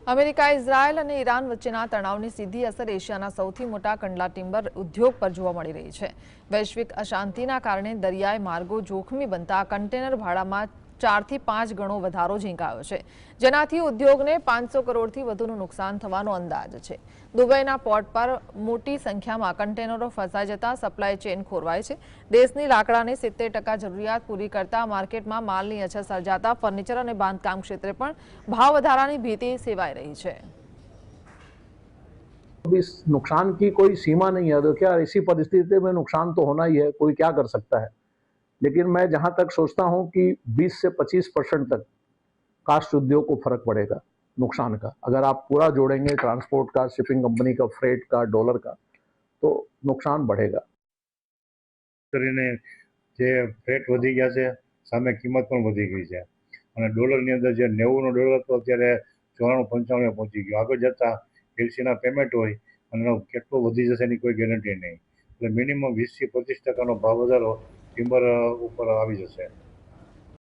America, Israel અને Iran વચ્ચેના તણાવની સીધી અસર એશિયાના સૌથી મોટા કંડલા ટિમ્બર ઉદ્યોગ પર જોવા મળી રહી છે। વૈશ્વિક અશાંતિના કારણે દરિયાઈ માર્ગો જોખમી બનતા કન્ટેનર ભાડામાં 4 થી 5 ગણો વધારો ઝીંકાયો છે, જેનાથી ઉદ્યોગને 500 કરોડથી વધુનું નુકસાન થવાનો અંદાજ છે। દુબઈના પોર્ટ પર મોટી સંખ્યામાં કન્ટેનરો ફસાઈ જતા સપ્લાય ચેઇન ખોરવાય છે। દેશની લાકડાની 70% જરૂરિયાત પૂરી કરતા માર્કેટમાં માલની અછત સર્જાતા ફર્નિચર અને બાંધકામ ક્ષેત્રે પણ ભાવ વધારાની ભીતિ સેવાઈ रही है। इस नुकसान की कोई सीमा नहीं है। तो क्या ऐसी परिस्थिति में नुकसान तो होना ही है, कोई क्या कर सकता है। लेकिन मैं जहां तक सोचता हूं कि 20 से 25% तक कास्ट उद्योग को फर्क पड़ेगा नुकसान का। अगर आप पूरा जोड़ेंगे ट्रांसपोर्ट का, शिपिंग कंपनी का, फ्रेट का, डॉलर का, तो नुकसान बढ़ेगा। જે ફ્રેટ વધી ગયા છે, સામે કિંમત પણ વધી ગઈ છે અને ડોલરની અંદર જે 90નો ડોલર હતો અત્યારે 94-95 પહોંચી ગયો। આગળ જતાં એલસીના પેમેન્ટ હોય અને એનો કેટલો વધી જશે એની કોઈ ગેરંટી નહીં। એટલે મિનિમમ 20 થી 25% ભાવ વધારો ટિમ્બર ઉપર આવી જશે।